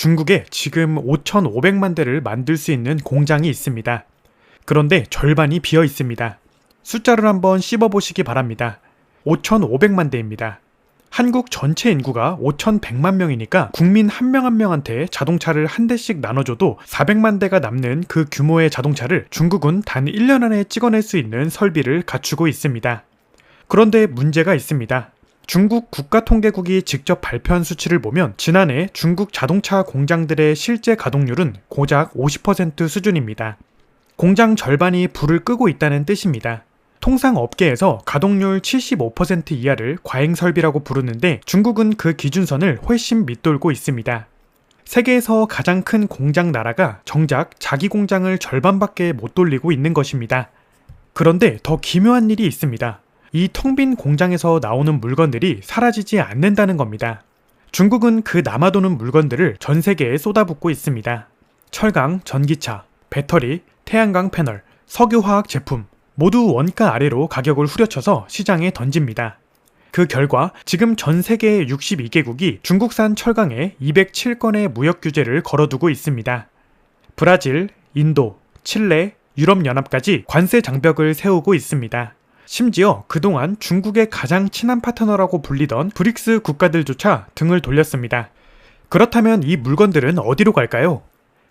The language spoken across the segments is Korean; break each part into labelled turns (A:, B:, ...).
A: 중국에 지금 5,500만 대를 만들 수 있는 공장이 있습니다. 그런데 절반이 비어 있습니다. 숫자를 한번 씹어보시기 바랍니다. 5,500만 대입니다. 한국 전체 인구가 5,100만 명이니까 국민 한 명 한 명한테 자동차를 한 대씩 나눠줘도 400만 대가 남는 그 규모의 자동차를 중국은 단 1년 안에 찍어낼 수 있는 설비를 갖추고 있습니다. 그런데 문제가 있습니다. 중국 국가통계국이 직접 발표한 수치를 보면 지난해 중국 자동차 공장들의 실제 가동률은 고작 50% 수준입니다. 공장 절반이 불을 끄고 있다는 뜻입니다. 통상 업계에서 가동률 75% 이하를 과잉설비라고 부르는데 중국은 그 기준선을 훨씬 밑돌고 있습니다. 세계에서 가장 큰 공장 나라가 정작 자기 공장을 절반밖에 못 돌리고 있는 것입니다. 그런데 더 기묘한 일이 있습니다. 이 텅 빈 공장에서 나오는 물건들이 사라지지 않는다는 겁니다. 중국은 그 남아도는 물건들을 전 세계에 쏟아붓고 있습니다. 철강, 전기차, 배터리, 태양광 패널, 석유화학 제품 모두 원가 아래로 가격을 후려쳐서 시장에 던집니다. 그 결과 지금 전 세계 62개국이 중국산 철강에 207건의 무역 규제를 걸어두고 있습니다. 브라질, 인도, 칠레, 유럽연합까지 관세 장벽을 세우고 있습니다. 심지어 그동안 중국의 가장 친한 파트너라고 불리던 브릭스 국가들조차 등을 돌렸습니다. 그렇다면 이 물건들은 어디로 갈까요?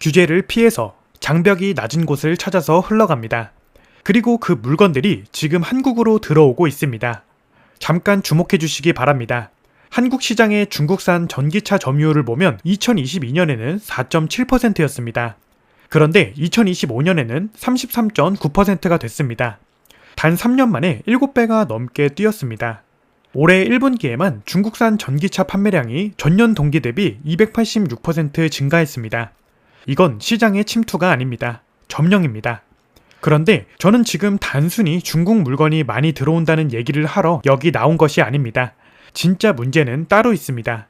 A: 규제를 피해서 장벽이 낮은 곳을 찾아서 흘러갑니다. 그리고 그 물건들이 지금 한국으로 들어오고 있습니다. 잠깐 주목해 주시기 바랍니다. 한국 시장의 중국산 전기차 점유율을 보면 2022년에는 4.7%였습니다. 그런데 2025년에는 33.9%가 됐습니다. 단 3년 만에 7배가 넘게 뛰었습니다. 올해 1분기에만 중국산 전기차 판매량이 전년 동기 대비 286% 증가했습니다. 이건 시장의 침투가 아닙니다. 점령입니다. 그런데 저는 지금 단순히 중국 물건이 많이 들어온다는 얘기를 하러 여기 나온 것이 아닙니다. 진짜 문제는 따로 있습니다.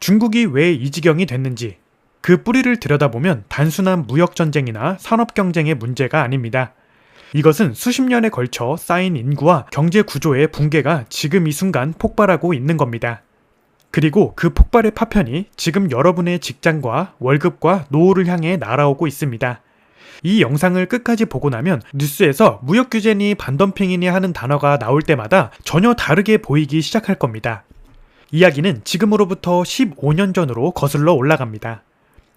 A: 중국이 왜 이 지경이 됐는지 그 뿌리를 들여다보면 단순한 무역전쟁이나 산업경쟁의 문제가 아닙니다. 이것은 수십 년에 걸쳐 쌓인 인구와 경제 구조의 붕괴가 지금 이 순간 폭발하고 있는 겁니다. 그리고 그 폭발의 파편이 지금 여러분의 직장과 월급과 노후를 향해 날아오고 있습니다. 이 영상을 끝까지 보고 나면 뉴스에서 무역 규제니 반덤핑이니 하는 단어가 나올 때마다 전혀 다르게 보이기 시작할 겁니다. 이야기는 지금으로부터 15년 전으로 거슬러 올라갑니다.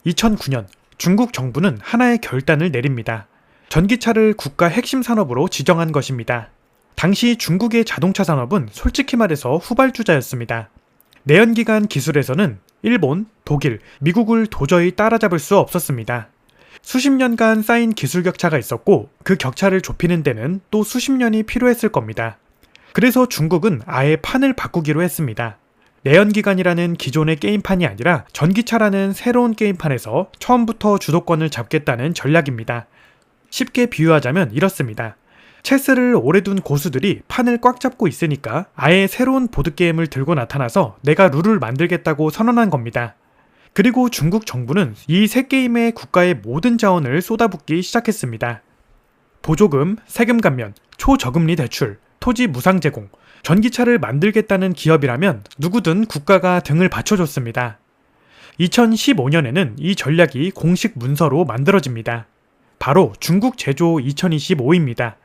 A: 2009년 중국 정부는 하나의 결단을 내립니다. 전기차를 국가 핵심 산업으로 지정한 것입니다. 당시 중국의 자동차 산업은 솔직히 말해서 후발주자였습니다. 내연기관 기술에서는 일본, 독일, 미국을 도저히 따라잡을 수 없었습니다. 수십 년간 쌓인 기술 격차가 있었고 그 격차를 좁히는 데는 또 수십 년이 필요했을 겁니다. 그래서 중국은 아예 판을 바꾸기로 했습니다. 내연기관이라는 기존의 게임판이 아니라 전기차라는 새로운 게임판에서 처음부터 주도권을 잡겠다는 전략입니다. 쉽게 비유하자면 이렇습니다. 체스를 오래 둔 고수들이 판을 꽉 잡고 있으니까 아예 새로운 보드게임을 들고 나타나서 내가 룰을 만들겠다고 선언한 겁니다. 그리고 중국 정부는 이 새 게임에 국가의 모든 자원을 쏟아붓기 시작했습니다. 보조금, 세금 감면, 초저금리 대출, 토지 무상 제공, 전기차를 만들겠다는 기업이라면 누구든 국가가 등을 받쳐줬습니다. 2015년에는 이 전략이 공식 문서로 만들어집니다. 바로 중국 제조 2025입니다.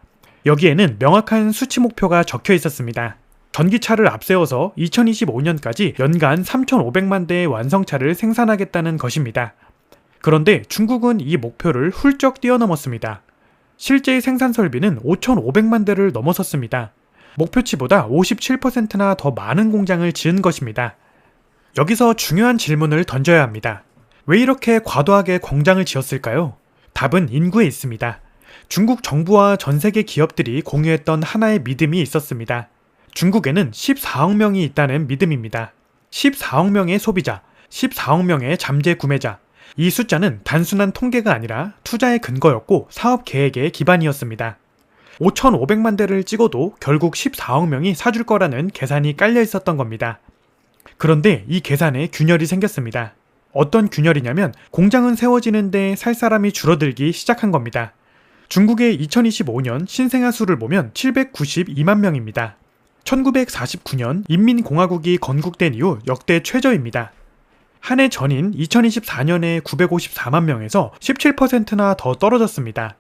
A: 여기에는 명확한 수치 목표가 적혀 있었습니다. 전기차를 앞세워서 2025년까지 연간 3,500만 대의 완성차를 생산하겠다는 것입니다. 그런데 중국은 이 목표를 훌쩍 뛰어넘었습니다. 실제 생산 설비는 5,500만 대를 넘어섰습니다. 목표치보다 57%나 더 많은 공장을 지은 것입니다. 여기서 중요한 질문을 던져야 합니다. 왜 이렇게 과도하게 공장을 지었을까요? 답은 인구에 있습니다. 중국 정부와 전 세계 기업들이 공유했던 하나의 믿음이 있었습니다. 중국에는 14억 명이 있다는 믿음입니다. 14억 명의 소비자, 14억 명의 잠재 구매자. 이 숫자는 단순한 통계가 아니라 투자의 근거였고 사업 계획의 기반이었습니다. 5,500만 대를 찍어도 결국 14억 명이 사줄 거라는 계산이 깔려 있었던 겁니다. 그런데 이 계산에 균열이 생겼습니다. 어떤 균열이냐면 공장은 세워지는데 살 사람이 줄어들기 시작한 겁니다. 중국의 2025년 신생아 수를 보면 792만 명입니다. 1949년 인민공화국이 건국된 이후 역대 최저입니다. 한 해 전인 2024년에 954만 명에서 17%나 더 떨어졌습니다.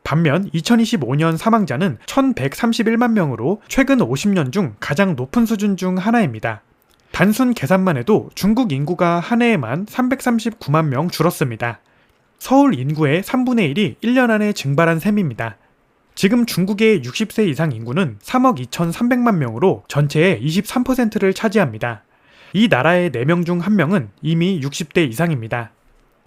A: 반면 2025년 사망자는 1131만 명으로 최근 50년 중 가장 높은 수준 중 하나입니다. 단순 계산만 해도 중국 인구가 한 해에만 339만 명 줄었습니다. 서울 인구의 3분의 1이 1년 안에 증발한 셈입니다. 지금 중국의 60세 이상 인구는 3억 2,300만 명으로 전체의 23%를 차지합니다. 이 나라의 4명 중 1명은 이미 60대 이상입니다.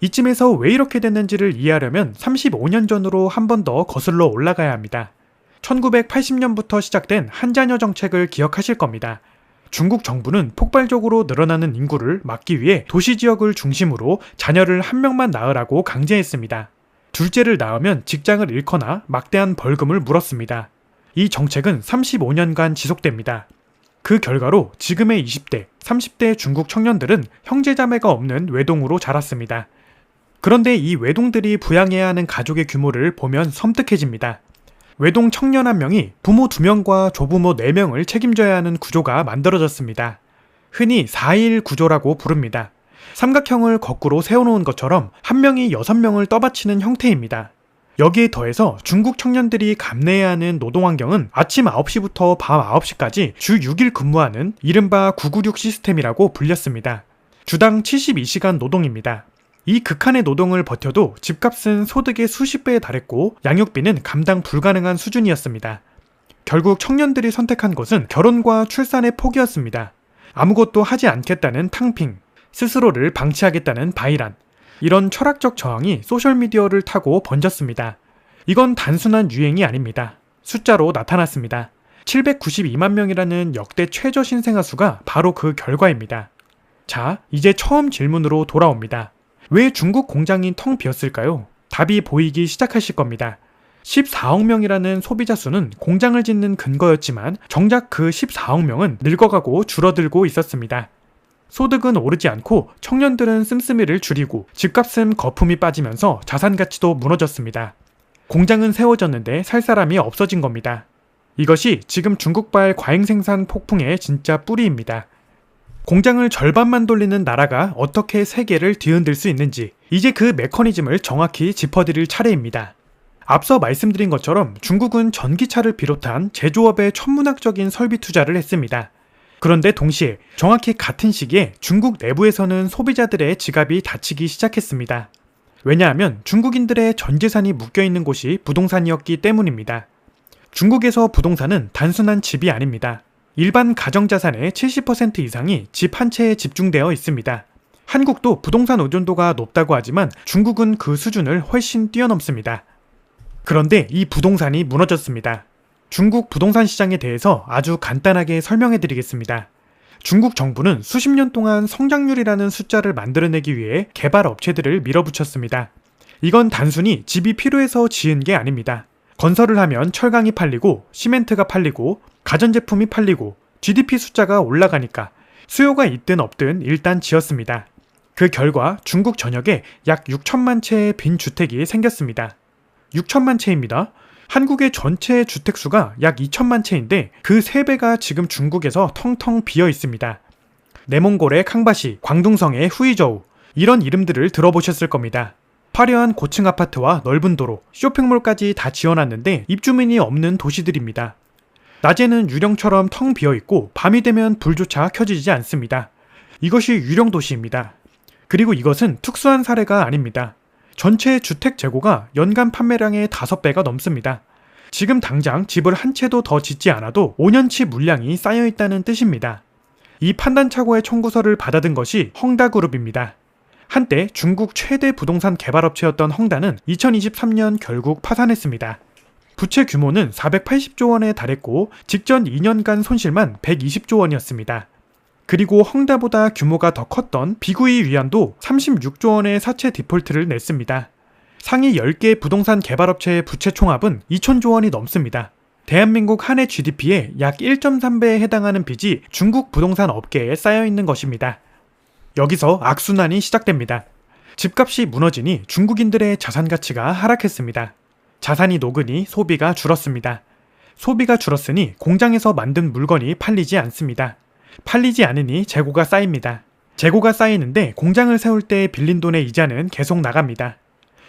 A: 이쯤에서 왜 이렇게 됐는지를 이해하려면 35년 전으로 한 번 더 거슬러 올라가야 합니다. 1980년부터 시작된 한자녀 정책을 기억하실 겁니다. 중국 정부는 폭발적으로 늘어나는 인구를 막기 위해 도시 지역을 중심으로 자녀를 한 명만 낳으라고 강제했습니다. 둘째를 낳으면 직장을 잃거나 막대한 벌금을 물었습니다. 이 정책은 35년간 지속됩니다. 그 결과로 지금의 20대, 30대 중국 청년들은 형제자매가 없는 외동으로 자랐습니다. 그런데 이 외동들이 부양해야 하는 가족의 규모를 보면 섬뜩해집니다. 외동 청년 1명이 부모 2명과 조부모 4명을 책임져야 하는 구조가 만들어졌습니다. 흔히 4일 구조라고 부릅니다. 삼각형을 거꾸로 세워놓은 것처럼 한 명이 6명을 떠받치는 형태입니다. 여기에 더해서 중국 청년들이 감내해야 하는 노동환경은 아침 9시부터 밤 9시까지 주 6일 근무하는 이른바 996 시스템이라고 불렸습니다. 주당 72시간 노동입니다. 이 극한의 노동을 버텨도 집값은 소득의 수십 배에 달했고 양육비는 감당 불가능한 수준이었습니다. 결국 청년들이 선택한 것은 결혼과 출산의 포기였습니다. 아무것도 하지 않겠다는 탕핑, 스스로를 방치하겠다는 바이란, 이런 철학적 저항이 소셜미디어를 타고 번졌습니다. 이건 단순한 유행이 아닙니다. 숫자로 나타났습니다. 792만 명이라는 역대 최저 신생아 수가 바로 그 결과입니다. 자, 이제 처음 질문으로 돌아옵니다. 왜 중국 공장이 텅 비었을까요? 답이 보이기 시작하실 겁니다. 14억 명이라는 소비자 수는 공장을 짓는 근거였지만 정작 그 14억 명은 늙어가고 줄어들고 있었습니다. 소득은 오르지 않고 청년들은 씀씀이를 줄이고 집값은 거품이 빠지면서 자산 가치도 무너졌습니다. 공장은 세워졌는데 살 사람이 없어진 겁니다. 이것이 지금 중국발 과잉 생산 폭풍의 진짜 뿌리입니다. 공장을 절반만 돌리는 나라가 어떻게 세계를 뒤흔들 수 있는지 이제 그 메커니즘을 정확히 짚어드릴 차례입니다. 앞서 말씀드린 것처럼 중국은 전기차를 비롯한 제조업에 천문학적인 설비 투자를 했습니다. 그런데 동시에 정확히 같은 시기에 중국 내부에서는 소비자들의 지갑이 닫히기 시작했습니다. 왜냐하면 중국인들의 전 재산이 묶여있는 곳이 부동산이었기 때문입니다. 중국에서 부동산은 단순한 집이 아닙니다. 일반 가정자산의 70% 이상이 집 한 채에 집중되어 있습니다. 한국도 부동산 의존도가 높다고 하지만 중국은 그 수준을 훨씬 뛰어넘습니다. 그런데 이 부동산이 무너졌습니다. 중국 부동산 시장에 대해서 아주 간단하게 설명해 드리겠습니다. 중국 정부는 수십 년 동안 성장률이라는 숫자를 만들어내기 위해 개발 업체들을 밀어붙였습니다. 이건 단순히 집이 필요해서 지은 게 아닙니다. 건설을 하면 철강이 팔리고 시멘트가 팔리고 가전제품이 팔리고 GDP 숫자가 올라가니까 수요가 있든 없든 일단 지었습니다. 그 결과 중국 전역에 약 6천만 채의 빈 주택이 생겼습니다. 6천만 채입니다. 한국의 전체 주택수가 약 2천만 채인데 그 3배가 지금 중국에서 텅텅 비어 있습니다. 내몽골의 캉바시, 광둥성의 후이저우, 이런 이름들을 들어보셨을 겁니다. 화려한 고층 아파트와 넓은 도로, 쇼핑몰까지 다 지어놨는데 입주민이 없는 도시들입니다. 낮에는 유령처럼 텅 비어있고 밤이 되면 불조차 켜지지 않습니다. 이것이 유령 도시입니다. 그리고 이것은 특수한 사례가 아닙니다. 전체 주택 재고가 연간 판매량의 5배가 넘습니다. 지금 당장 집을 한 채도 더 짓지 않아도 5년치 물량이 쌓여있다는 뜻입니다. 이 판단착오의 청구서를 받아든 것이 헝다그룹입니다. 한때 중국 최대 부동산 개발업체였던 헝다는 2023년 결국 파산했습니다. 부채 규모는 480조 원에 달했고 직전 2년간 손실만 120조 원이었습니다. 그리고 헝다보다 규모가 더 컸던 비구이 위안도 36조 원의 사채 디폴트를 냈습니다. 상위 10개 부동산 개발업체의 부채 총합은 2천조 원이 넘습니다. 대한민국 한 해 GDP의 약 1.3배에 해당하는 빚이 중국 부동산 업계에 쌓여있는 것입니다. 여기서 악순환이 시작됩니다. 집값이 무너지니 중국인들의 자산 가치가 하락했습니다. 자산이 녹으니 소비가 줄었습니다. 소비가 줄었으니 공장에서 만든 물건이 팔리지 않습니다. 팔리지 않으니 재고가 쌓입니다. 재고가 쌓이는데 공장을 세울 때 빌린 돈의 이자는 계속 나갑니다.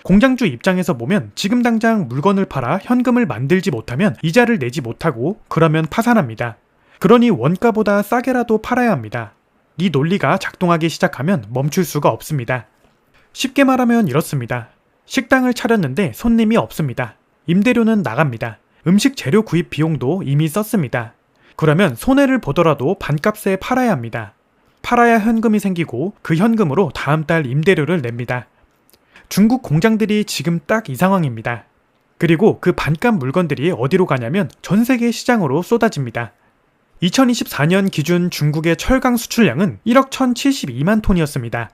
A: 공장주 입장에서 보면 지금 당장 물건을 팔아 현금을 만들지 못하면 이자를 내지 못하고 그러면 파산합니다. 그러니 원가보다 싸게라도 팔아야 합니다. 이 논리가 작동하기 시작하면 멈출 수가 없습니다. 쉽게 말하면 이렇습니다. 식당을 차렸는데 손님이 없습니다. 임대료는 나갑니다. 음식 재료 구입 비용도 이미 썼습니다. 그러면 손해를 보더라도 반값에 팔아야 합니다. 팔아야 현금이 생기고 그 현금으로 다음 달 임대료를 냅니다. 중국 공장들이 지금 딱 이 상황입니다. 그리고 그 반값 물건들이 어디로 가냐면 전 세계 시장으로 쏟아집니다. 2024년 기준 중국의 철강 수출량은 1억 1,072만 톤이었습니다.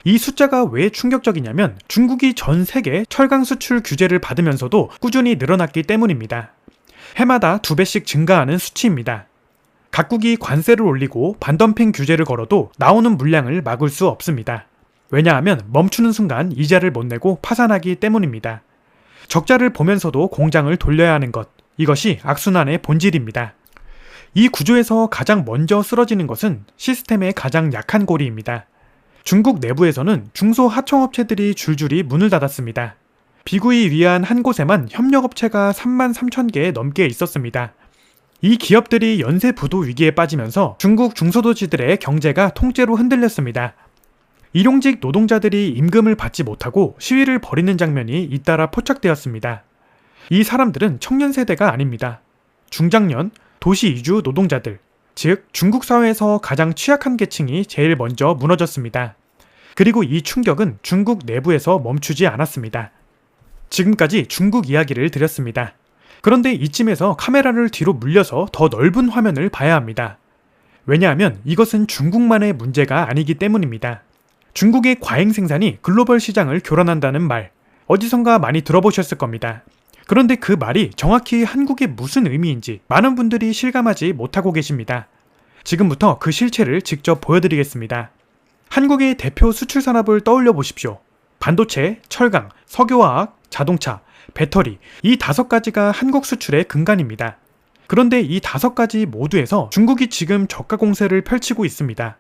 A: 이 숫자가 왜 충격적이냐면 중국이 전 세계 철강 수출 규제를 받으면서도 꾸준히 늘어났기 때문입니다. 해마다 2배씩 증가하는 수치입니다. 각국이 관세를 올리고 반덤핑 규제를 걸어도 나오는 물량을 막을 수 없습니다. 왜냐하면 멈추는 순간 이자를 못 내고 파산하기 때문입니다. 적자를 보면서도 공장을 돌려야 하는 것, 이것이 악순환의 본질입니다. 이 구조에서 가장 먼저 쓰러지는 것은 시스템의 가장 약한 고리입니다. 중국 내부에서는 중소하청업체들이 줄줄이 문을 닫았습니다. 비구이 위한 한 곳에만 협력업체가 33,000개 넘게 있었습니다. 이 기업들이 연쇄 부도 위기에 빠지면서 중국 중소도시들의 경제가 통째로 흔들렸습니다. 일용직 노동자들이 임금을 받지 못하고 시위를 벌이는 장면이 잇따라 포착되었습니다. 이 사람들은 청년 세대가 아닙니다. 중장년, 도시 이주 노동자들, 즉 중국 사회에서 가장 취약한 계층이 제일 먼저 무너졌습니다. 그리고 이 충격은 중국 내부에서 멈추지 않았습니다. 지금까지 중국 이야기를 드렸습니다. 그런데 이쯤에서 카메라를 뒤로 물려서 더 넓은 화면을 봐야 합니다. 왜냐하면 이것은 중국만의 문제가 아니기 때문입니다. 중국의 과잉 생산이 글로벌 시장을 교란한다는 말, 어디선가 많이 들어보셨을 겁니다. 그런데 그 말이 정확히 한국에 무슨 의미인지 많은 분들이 실감하지 못하고 계십니다. 지금부터 그 실체를 직접 보여드리겠습니다. 한국의 대표 수출 산업을 떠올려 보십시오. 반도체, 철강, 석유화학, 자동차, 배터리, 이 5가지가 한국 수출의 근간입니다. 그런데 이 5가지 모두에서 중국이 지금 저가 공세를 펼치고 있습니다.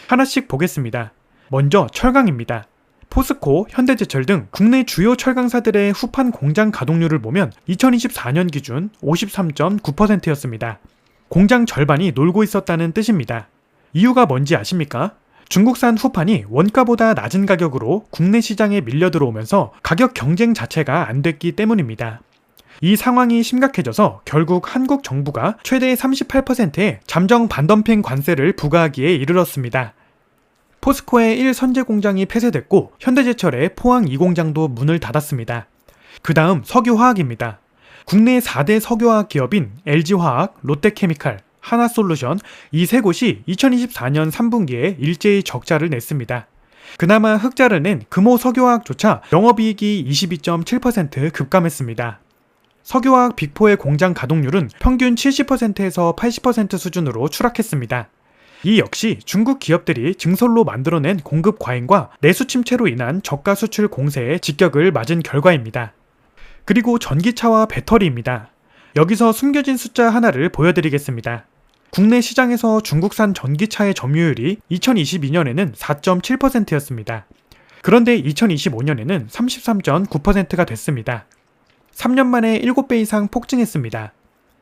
A: 하나씩 보겠습니다. 먼저 철강입니다. 포스코, 현대제철 등 국내 주요 철강사들의 후판 공장 가동률을 보면 2024년 기준 53.9%였습니다. 공장 절반이 놀고 있었다는 뜻입니다. 이유가 뭔지 아십니까? 중국산 후판이 원가보다 낮은 가격으로 국내 시장에 밀려 들어오면서 가격 경쟁 자체가 안 됐기 때문입니다. 이 상황이 심각해져서 결국 한국 정부가 최대 38%의 잠정 반덤핑 관세를 부과하기에 이르렀습니다. 포스코의 1선제 공장이 폐쇄됐고 현대제철의 포항 2공장도 문을 닫았습니다. 그 다음 석유화학입니다. 국내 4대 석유화학 기업인 LG화학, 롯데케미칼, 하나솔루션 이 세 곳이 2024년 3분기에 일제히 적자를 냈습니다. 그나마 흑자를 낸 금호 석유화학조차 영업이익이 22.7% 급감했습니다. 석유화학 빅4의 공장 가동률은 평균 70%에서 80% 수준으로 추락했습니다. 이 역시 중국 기업들이 증설로 만들어낸 공급 과잉과 내수 침체로 인한 저가 수출 공세에 직격을 맞은 결과입니다. 그리고 전기차와 배터리입니다. 여기서 숨겨진 숫자 하나를 보여드리겠습니다. 국내 시장에서 중국산 전기차의 점유율이 2022년에는 4.7%였습니다. 그런데 2025년에는 33.9%가 됐습니다. 3년 만에 7배 이상 폭증했습니다.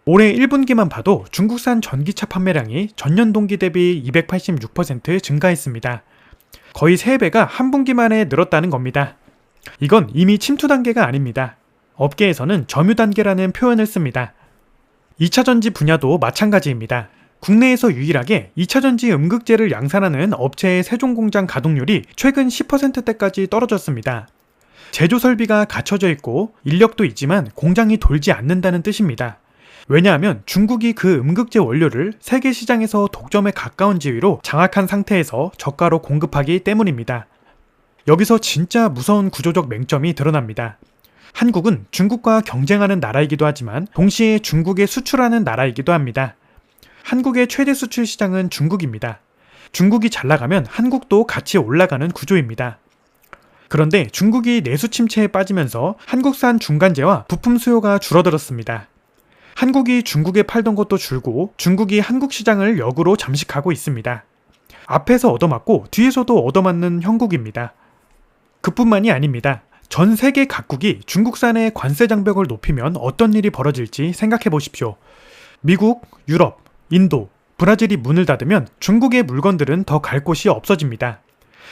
A: 올해 1분기만 봐도 중국산 전기차 판매량이 전년 동기 대비 286% 증가했습니다. 거의 3배가 한 분기 만에 늘었다는 겁니다. 이건 이미 침투 단계가 아닙니다. 업계에서는 점유 단계라는 표현을 씁니다. 2차전지 분야도 마찬가지입니다. 국내에서 유일하게 2차전지 음극재를 양산하는 업체의 세종공장 가동률이 최근 10%대까지 떨어졌습니다. 제조 설비가 갖춰져 있고 인력도 있지만 공장이 돌지 않는다는 뜻입니다. 왜냐하면 중국이 그 음극재 원료를 세계 시장에서 독점에 가까운 지위로 장악한 상태에서 저가로 공급하기 때문입니다. 여기서 진짜 무서운 구조적 맹점이 드러납니다. 한국은 중국과 경쟁하는 나라이기도 하지만 동시에 중국에 수출하는 나라이기도 합니다. 한국의 최대 수출 시장은 중국입니다. 중국이 잘 나가면 한국도 같이 올라가는 구조입니다. 그런데 중국이 내수 침체에 빠지면서 한국산 중간재와 부품 수요가 줄어들었습니다. 한국이 중국에 팔던 것도 줄고 중국이 한국 시장을 역으로 잠식하고 있습니다. 앞에서 얻어맞고 뒤에서도 얻어맞는 형국입니다. 그뿐만이 아닙니다. 전 세계 각국이 중국산의 관세 장벽을 높이면 어떤 일이 벌어질지 생각해 보십시오. 미국, 유럽, 인도, 브라질이 문을 닫으면 중국의 물건들은 더 갈 곳이 없어집니다.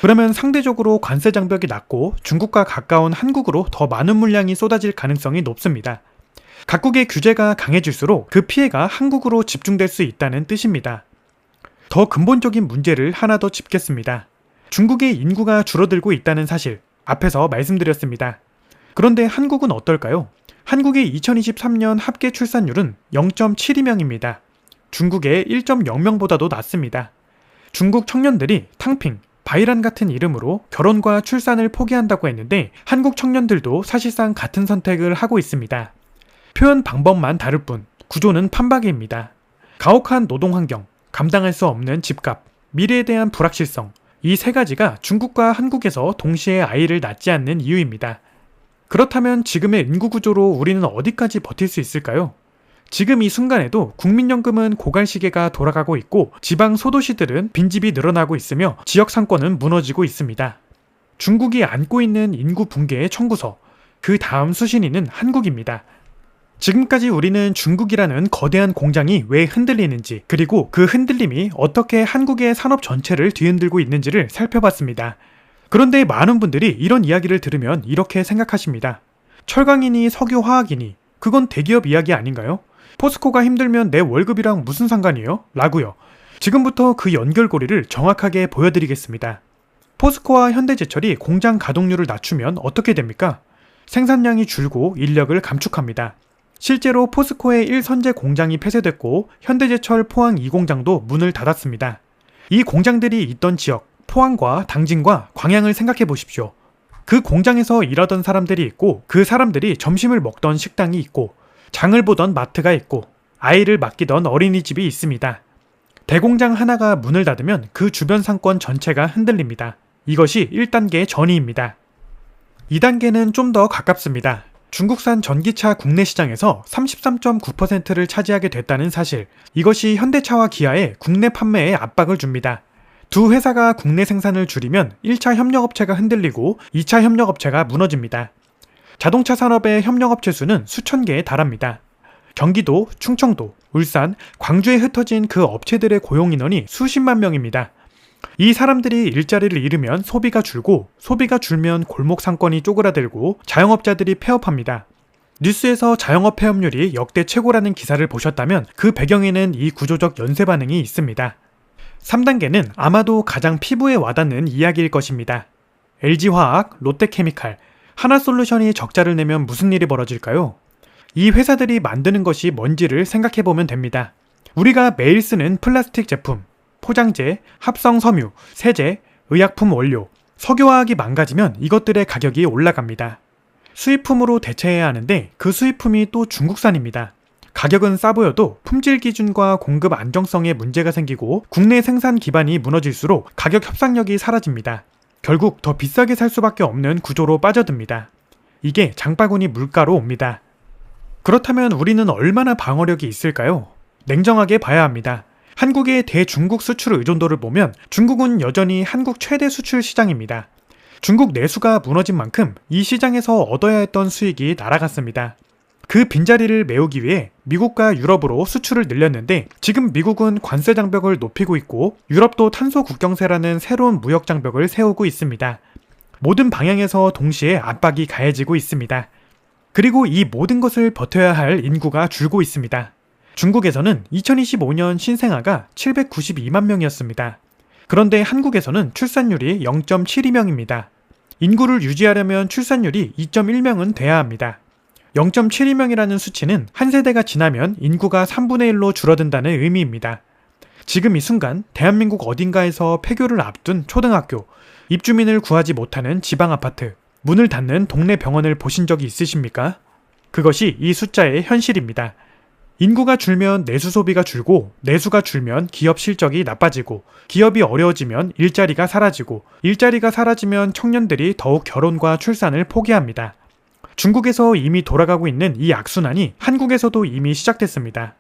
A: 그러면 상대적으로 관세 장벽이 낮고 중국과 가까운 한국으로 더 많은 물량이 쏟아질 가능성이 높습니다. 각국의 규제가 강해질수록 그 피해가 한국으로 집중될 수 있다는 뜻입니다. 더 근본적인 문제를 하나 더 짚겠습니다. 중국의 인구가 줄어들고 있다는 사실, 앞에서 말씀드렸습니다. 그런데 한국은 어떨까요? 한국의 2023년 합계 출산율은 0.72명입니다. 중국의 1.0명보다도 낮습니다. 중국 청년들이 탕핑, 바이란 같은 이름으로 결혼과 출산을 포기한다고 했는데 한국 청년들도 사실상 같은 선택을 하고 있습니다. 표현 방법만 다를 뿐 구조는 판박이입니다. 가혹한 노동 환경, 감당할 수 없는 집값, 미래에 대한 불확실성, 이 세 가지가 중국과 한국에서 동시에 아이를 낳지 않는 이유입니다. 그렇다면 지금의 인구 구조로 우리는 어디까지 버틸 수 있을까요? 지금 이 순간에도 국민연금은 고갈 시계가 돌아가고 있고 지방 소도시들은 빈집이 늘어나고 있으며 지역 상권은 무너지고 있습니다. 중국이 안고 있는 인구 붕괴의 청구서, 그 다음 수신인은 한국입니다. 지금까지 우리는 중국이라는 거대한 공장이 왜 흔들리는지, 그리고 그 흔들림이 어떻게 한국의 산업 전체를 뒤흔들고 있는지를 살펴봤습니다. 그런데 많은 분들이 이런 이야기를 들으면 이렇게 생각하십니다. 철강이니 석유화학이니 그건 대기업 이야기 아닌가요? 포스코가 힘들면 내 월급이랑 무슨 상관이에요? 라고요. 지금부터 그 연결고리를 정확하게 보여드리겠습니다. 포스코와 현대제철이 공장 가동률을 낮추면 어떻게 됩니까? 생산량이 줄고 인력을 감축합니다. 실제로 포스코의 1선제 공장이 폐쇄됐고 현대제철 포항 2공장도 문을 닫았습니다. 이 공장들이 있던 지역, 포항과 당진과 광양을 생각해 보십시오. 그 공장에서 일하던 사람들이 있고 그 사람들이 점심을 먹던 식당이 있고 장을 보던 마트가 있고 아이를 맡기던 어린이집이 있습니다. 대공장 하나가 문을 닫으면 그 주변 상권 전체가 흔들립니다. 이것이 1단계 전이입니다. 2단계는 좀 더 가깝습니다. 중국산 전기차 국내 시장에서 33.9%를 차지하게 됐다는 사실, 이것이 현대차와 기아의 국내 판매에 압박을 줍니다. 두 회사가 국내 생산을 줄이면 1차 협력업체가 흔들리고 2차 협력업체가 무너집니다. 자동차 산업의 협력업체 수는 수천 개에 달합니다. 경기도, 충청도, 울산, 광주에 흩어진 그 업체들의 고용인원이 수십만 명입니다. 이 사람들이 일자리를 잃으면 소비가 줄고 소비가 줄면 골목 상권이 쪼그라들고 자영업자들이 폐업합니다. 뉴스에서 자영업 폐업률이 역대 최고라는 기사를 보셨다면 그 배경에는 이 구조적 연쇄 반응이 있습니다. 3단계는 아마도 가장 피부에 와닿는 이야기일 것입니다. LG화학, 롯데케미칼, 하나솔루션이 적자를 내면 무슨 일이 벌어질까요? 이 회사들이 만드는 것이 뭔지를 생각해보면 됩니다. 우리가 매일 쓰는 플라스틱 제품, 포장재, 합성 섬유, 세제, 의약품 원료, 석유화학이 망가지면 이것들의 가격이 올라갑니다. 수입품으로 대체해야 하는데 그 수입품이 또 중국산입니다. 가격은 싸 보여도 품질 기준과 공급 안정성에 문제가 생기고 국내 생산 기반이 무너질수록 가격 협상력이 사라집니다. 결국 더 비싸게 살 수밖에 없는 구조로 빠져듭니다. 이게 장바구니 물가로 옵니다. 그렇다면 우리는 얼마나 방어력이 있을까요? 냉정하게 봐야 합니다. 한국의 대중국 수출 의존도를 보면 중국은 여전히 한국 최대 수출 시장입니다. 중국 내수가 무너진 만큼 이 시장에서 얻어야 했던 수익이 날아갔습니다. 그 빈자리를 메우기 위해 미국과 유럽으로 수출을 늘렸는데 지금 미국은 관세 장벽을 높이고 있고 유럽도 탄소 국경세라는 새로운 무역 장벽을 세우고 있습니다. 모든 방향에서 동시에 압박이 가해지고 있습니다. 그리고 이 모든 것을 버텨야 할 인구가 줄고 있습니다. 중국에서는 2025년 신생아가 792만 명이었습니다. 그런데 한국에서는 출산율이 0.72명입니다. 인구를 유지하려면 출산율이 2.1명은 돼야 합니다. 0.72명이라는 수치는 한 세대가 지나면 인구가 3분의 1로 줄어든다는 의미입니다. 지금 이 순간 대한민국 어딘가에서 폐교를 앞둔 초등학교, 입주민을 구하지 못하는 지방 아파트, 문을 닫는 동네 병원을 보신 적이 있으십니까? 그것이 이 숫자의 현실입니다. 인구가 줄면 내수 소비가 줄고 내수가 줄면 기업 실적이 나빠지고 기업이 어려워지면 일자리가 사라지고 일자리가 사라지면 청년들이 더욱 결혼과 출산을 포기합니다. 중국에서 이미 돌아가고 있는 이 악순환이 한국에서도 이미 시작됐습니다.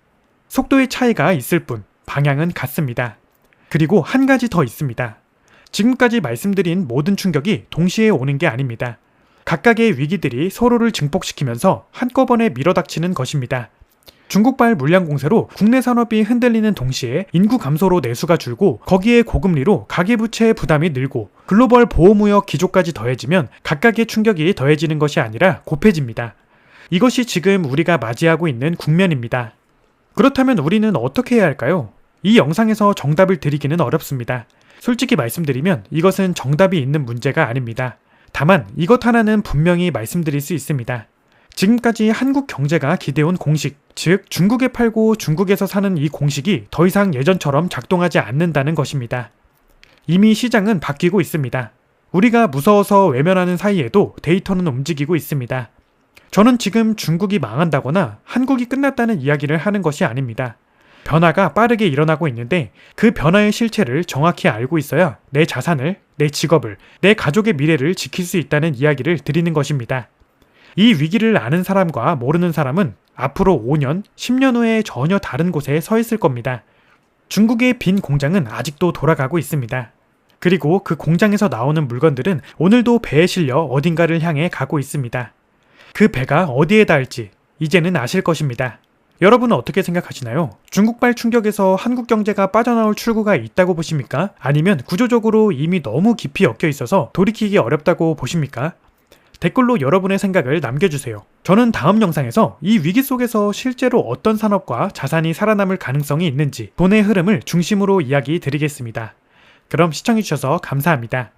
A: 속도의 차이가 있을 뿐 방향은 같습니다. 그리고 한 가지 더 있습니다. 지금까지 말씀드린 모든 충격이 동시에 오는 게 아닙니다. 각각의 위기들이 서로를 증폭시키면서 한꺼번에 밀어닥치는 것입니다. 중국발 물량 공세로 국내 산업이 흔들리는 동시에 인구 감소로 내수가 줄고 거기에 고금리로 가계부채의 부담이 늘고 글로벌 보호무역 기조까지 더해지면 각각의 충격이 더해지는 것이 아니라 곱해집니다. 이것이 지금 우리가 맞이하고 있는 국면입니다. 그렇다면 우리는 어떻게 해야 할까요? 이 영상에서 정답을 드리기는 어렵습니다. 솔직히 말씀드리면 이것은 정답이 있는 문제가 아닙니다. 다만 이것 하나는 분명히 말씀드릴 수 있습니다. 지금까지 한국 경제가 기대온 공식, 즉 중국에 팔고 중국에서 사는 이 공식이 더 이상 예전처럼 작동하지 않는다는 것입니다. 이미 시장은 바뀌고 있습니다. 우리가 무서워서 외면하는 사이에도 데이터는 움직이고 있습니다. 저는 지금 중국이 망한다거나 한국이 끝났다는 이야기를 하는 것이 아닙니다. 변화가 빠르게 일어나고 있는데 그 변화의 실체를 정확히 알고 있어야 내 자산을, 내 직업을, 내 가족의 미래를 지킬 수 있다는 이야기를 드리는 것입니다. 이 위기를 아는 사람과 모르는 사람은 앞으로 5년, 10년 후에 전혀 다른 곳에 서 있을 겁니다. 중국의 빈 공장은 아직도 돌아가고 있습니다. 그리고 그 공장에서 나오는 물건들은 오늘도 배에 실려 어딘가를 향해 가고 있습니다. 그 배가 어디에 닿을지 이제는 아실 것입니다. 여러분은 어떻게 생각하시나요? 중국발 충격에서 한국 경제가 빠져나올 출구가 있다고 보십니까? 아니면 구조적으로 이미 너무 깊이 엮여 있어서 돌이키기 어렵다고 보십니까? 댓글로 여러분의 생각을 남겨주세요. 저는 다음 영상에서 이 위기 속에서 실제로 어떤 산업과 자산이 살아남을 가능성이 있는지 돈의 흐름을 중심으로 이야기 드리겠습니다. 그럼 시청해주셔서 감사합니다.